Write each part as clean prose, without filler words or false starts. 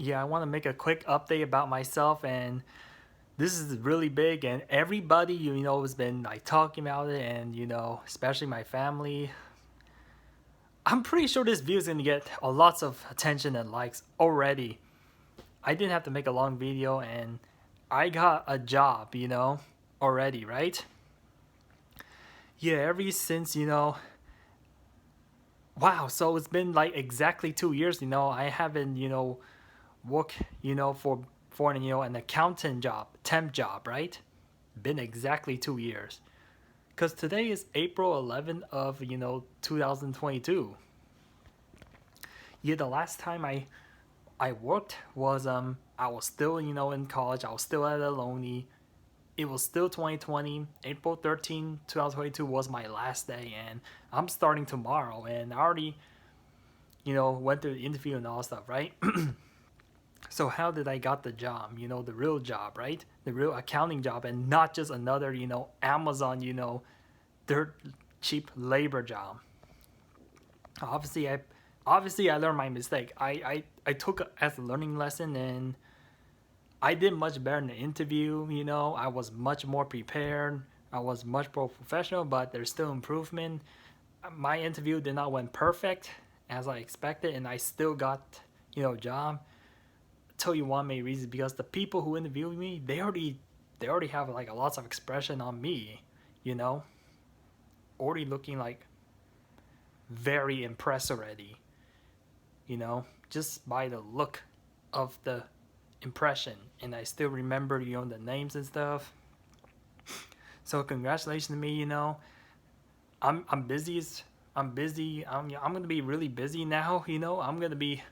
Yeah, I want to make a quick update about myself, and this is really big, and everybody has been like talking about it, and especially my family. I'm pretty sure this video is gonna get a lots of attention and likes already. I didn't have to make a long video, and I got a job, already, right? Yeah, ever since wow. So it's been like exactly 2 years. I haven't work for an accountant job, temp job, right? Been exactly 2 years. Cause today is April 11th of 2022. Yeah, the last time I worked was I was still in college. I was still at Aloni. It was still 2020. April 13, 2022 was my last day, and I'm starting tomorrow. And I already went through the interview and all stuff, right? So how did I got the job? The real job, right? The real accounting job, and not just another Amazon dirt cheap labor job. Obviously, I learned my mistake. I took it as a learning lesson, and I did much better in the interview. I was much more prepared. I was much more professional, but there's still improvement. My interview did not went perfect as I expected, and I still got job. Tell you one main reason, because the people who interviewed me, they already have like a lots of expression on me, you know, already looking like very impressed already, just by the look of the impression, and I still remember the names and stuff. So congratulations to me. I'm busy. I'm busy. I'm gonna be really busy now. I'm gonna be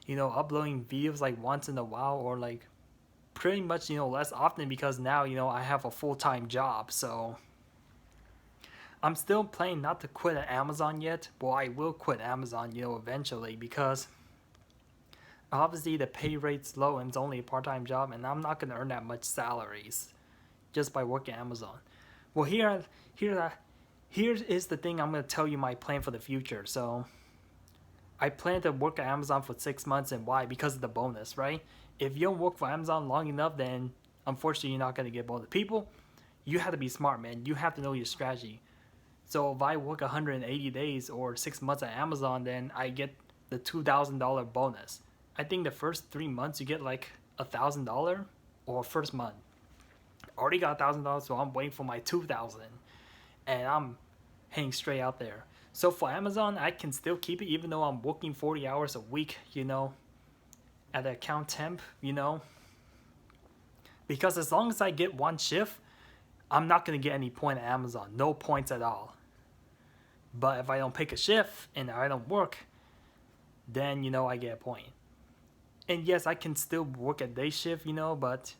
uploading videos like once in a while, or like pretty much less often, because now I have a full-time job. So I'm still planning not to quit at Amazon yet. Well, I will quit Amazon eventually, because obviously the pay rate's low and it's only a part-time job, and I'm not gonna earn that much salaries just by working at Amazon. Well, here is the thing. I'm gonna tell you my plan for the future. So I plan to work at Amazon for 6 months, and why? Because of the bonus, right? If you don't work for Amazon long enough, then unfortunately you're not gonna get bonus. People, you have to be smart, man. You have to know your strategy. So if I work 180 days or 6 months at Amazon, then I get the $2,000 bonus. I think the first 3 months you get like $1,000, or first month. Already got $1,000, so I'm waiting for my 2,000, and I'm hanging straight out there. So for Amazon, I can still keep it even though I'm working 40 hours a week, at the account temp, because as long as I get one shift, I'm not gonna get any point at Amazon, no points at all. But if I don't pick a shift and I don't work, then I get a point. And yes, I can still work at day shift, but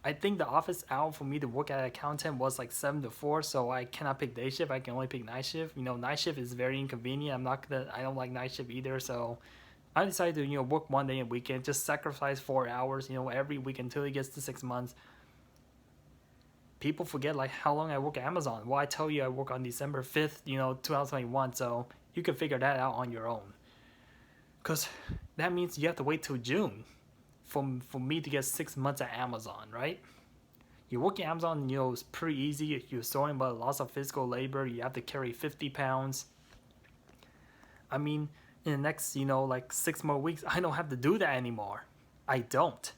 I think the office hour for me to work at accountant was like 7 to 4, so I cannot pick day shift. I can only pick night shift. Night shift is very inconvenient. I don't like night shift either, so I decided to work one day a weekend, just sacrifice 4 hours, every week until it gets to 6 months. People forget like how long I work at Amazon. Well, I tell you, I work on December 5th, 2021, so you can figure that out on your own. Because that means you have to wait till June for me to get 6 months at Amazon, right? You work at Amazon, it's pretty easy. You're sorting about lots of physical labor. You have to carry 50 pounds. I mean, in the next, like 6 more weeks, I don't have to do that anymore. I don't.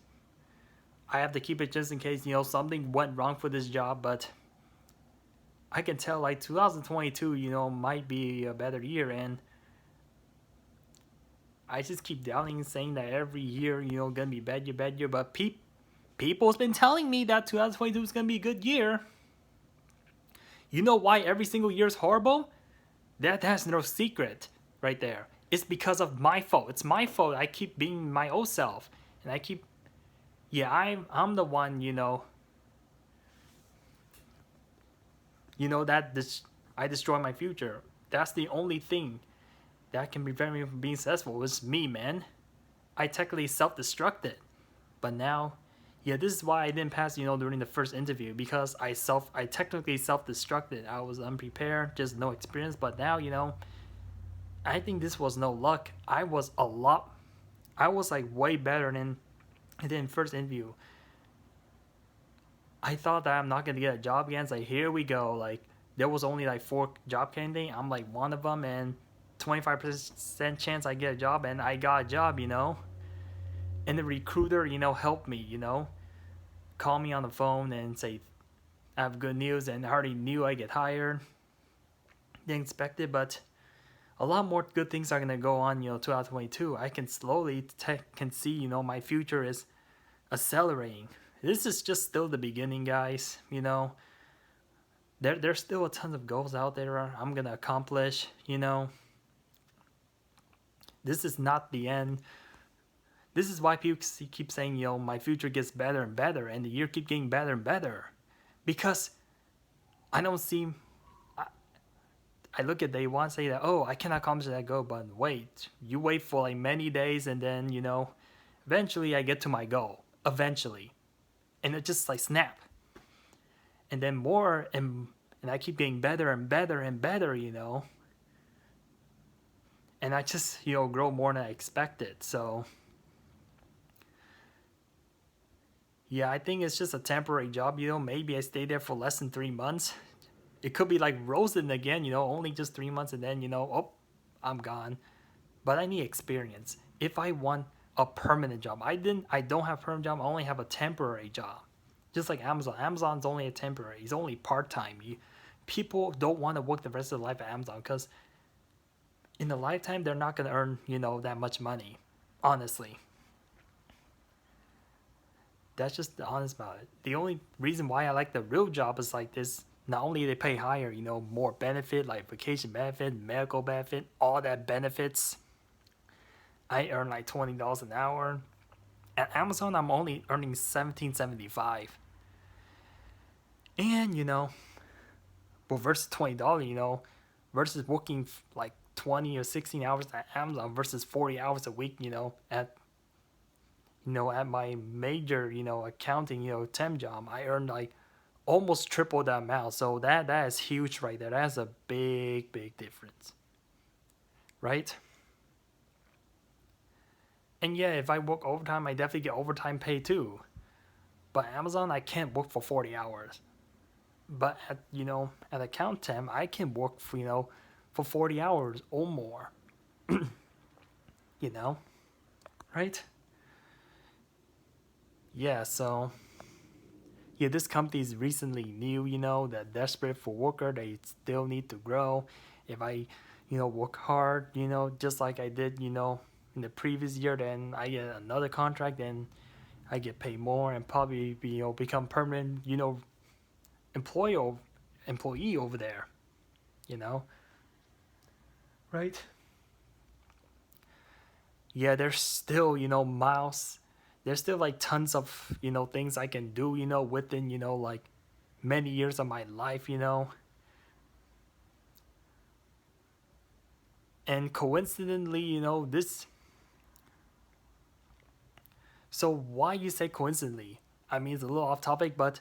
I have to keep it just in case, something went wrong for this job, but I can tell like 2022, might be a better year, and I just keep doubting, saying that every year, gonna be bad year, but people's been telling me that 2022 is gonna be a good year. You know why every single year is horrible? That's no secret right there. It's because of my fault. It's my fault. I keep being my old self, and I'm the one, that I destroy my future. That's the only thing that can prevent me from being successful. It's me, man. I technically self-destructed, but now, yeah, this is why I didn't pass, during the first interview, because I technically self-destructed. I was unprepared, just no experience. But now, I think this was no luck. I was a lot. I was like way better than, and then first interview, I thought that I'm not gonna get a job again. It's like, here we go. Like, there was only like 4 job candidates. I'm like one of them, and 25% chance I get a job, and I got a job, And the recruiter, helped me, call me on the phone and say, I have good news, and I already knew I get hired. Didn't expect it, but a lot more good things are gonna go on, 2022. I can slowly can see, my future is accelerating. This is just still the beginning, guys. There's still a ton of goals out there I'm gonna accomplish. This is not the end. This is why people keep saying, my future gets better and better, and the year keep getting better and better, because I don't see. I look at day one, say that, oh, I cannot accomplish that goal, but wait, you wait for like many days, and then eventually I get to my goal. Eventually, and it just like snap, and then more and I keep getting better and better and better, and I just grow more than I expected. So yeah, I think it's just a temporary job. Maybe I stay there for less than 3 months. It could be like Rosen again, only just 3 months, and then oh, I'm gone. But I need experience. If I want a permanent job, I don't have a permanent job. I only have a temporary job. Just like Amazon. Amazon's only a temporary. It's only part-time. People don't want to work the rest of their life at Amazon because in a lifetime they're not going to earn, that much money. Honestly. That's just the honest about it. The only reason why I like the real job is like this. Not only they pay higher, more benefit, like vacation benefit, medical benefit, all that benefits. I earn like $20 an hour. At Amazon, I'm only earning $17.75. And but versus $20, versus working like 20 or 16 hours at Amazon versus 40 hours a week, at my major, accounting, temp job, I earned like almost triple that amount. So that is huge right there. That's a big, big difference. Right? And yeah, if I work overtime, I definitely get overtime pay too. But Amazon, I can't work for 40 hours. But at account temp, I can work for 40 hours or more. Right? Yeah, so yeah, this company is recently new, they're desperate for worker, they still need to grow. If I, work hard, just like I did, in the previous year, then I get another contract, then I get paid more and probably, become permanent, employee over there, you know? Right? Yeah, there's still, miles. There's still like tons of, things I can do, within, like many years of my life, And coincidentally, this. So why you say coincidentally? I mean, it's a little off topic, but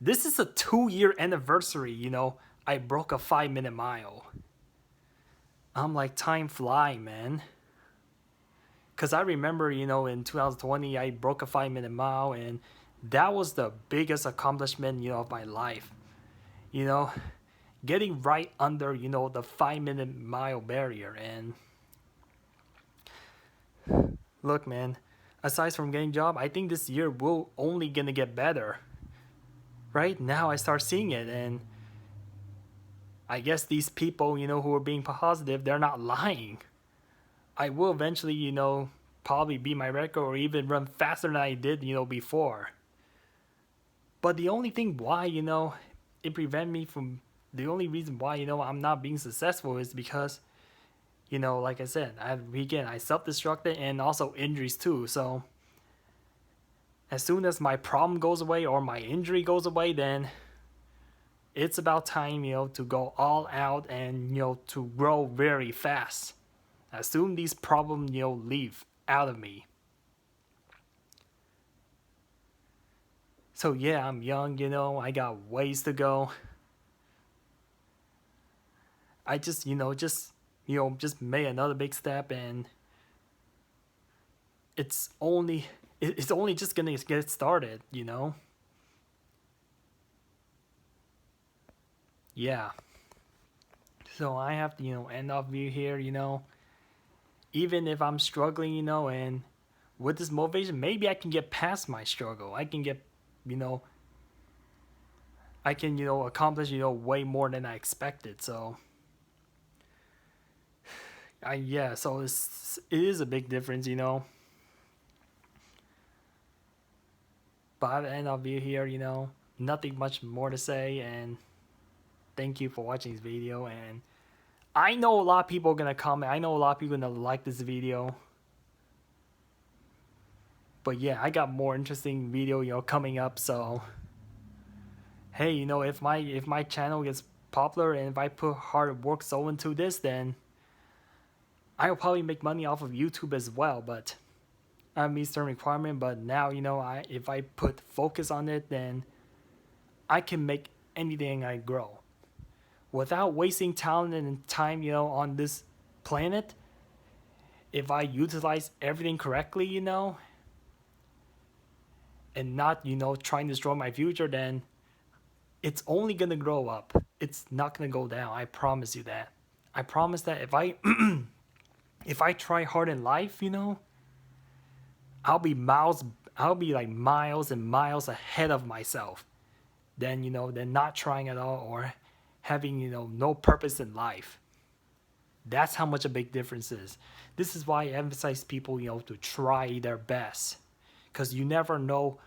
this is a 2-year anniversary, I broke a 5-minute mile. I'm like, time flying, man. Because I remember, in 2020, I broke a 5-minute mile, and that was the biggest accomplishment, of my life. Getting right under, the 5-minute mile barrier. And look, man, aside from getting a job, I think this year will only gonna get better. Right now, I start seeing it, and I guess these people, who are being positive, they're not lying. I will eventually, probably beat my record or even run faster than I did, before. But the only thing why, it prevent me from, the only reason why, I'm not being successful is because, like I said, I self-destructed and also injuries too. So as soon as my problem goes away or my injury goes away, then it's about time, to go all out and, to grow very fast. As soon as these problems, leave out of me. So yeah, I'm young, I got ways to go. I just, just made another big step, and it's only it's only just gonna get started, you know. Yeah. So I have to, end off view here, even if I'm struggling, and with this motivation, maybe I can get past my struggle. I can get, you know, I can, accomplish, way more than I expected. So, yeah, so it is a big difference, But I end off view here, nothing much more to say, and thank you for watching this video. And I know a lot of people are gonna comment. I know a lot of people are gonna like this video. But yeah, I got more interesting video, coming up. So hey, if my channel gets popular and if I put hard work so into this, then I'll probably make money off of YouTube as well. But I meet certain requirement. But now, if I put focus on it, then I can make anything I grow without wasting talent and time, on this planet. If I utilize everything correctly, and not, trying to destroy my future, then it's only gonna grow up. It's not gonna go down. I promise you that. I promise that if I if I try hard in life, I'll be miles I'll be like miles and miles ahead of myself than than not trying at all or having no purpose in life. That's how much a big difference is. This is why I emphasize people, to try their best, because you never know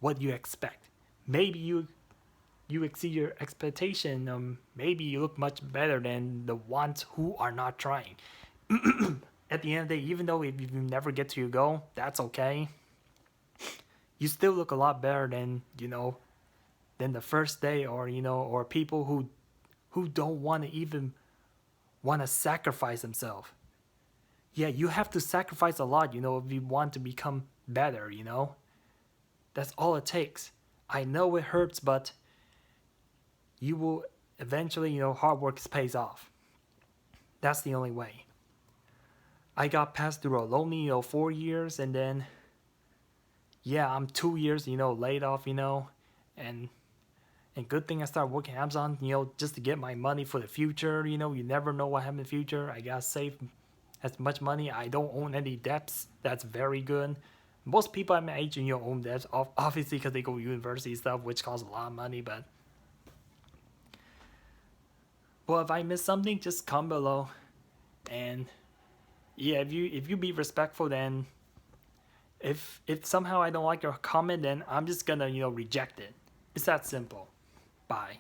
what you expect. Maybe you exceed your expectation. Maybe you look much better than the ones who are not trying. At the end of the day, even though if you never get to your goal, that's okay. You still look a lot better than than the first day, or or people who don't want to even want to sacrifice themselves. Yeah, you have to sacrifice a lot, if you want to become better. That's all it takes. I know it hurts, but you will eventually, hard work pays off. That's the only way. I got passed through a lonely, 4 years, and then, yeah, I'm 2 years, laid off, and good thing I started working at Amazon, just to get my money for the future. You never know what happens in the future. I gotta save as much money. I don't own any debts. That's very good. Most people at my age, own debts, obviously because they go to university and stuff, which costs a lot of money. But well, if I miss something, just comment below. And yeah, if you be respectful, then if somehow I don't like your comment, then I'm just gonna reject it. It's that simple. Bye.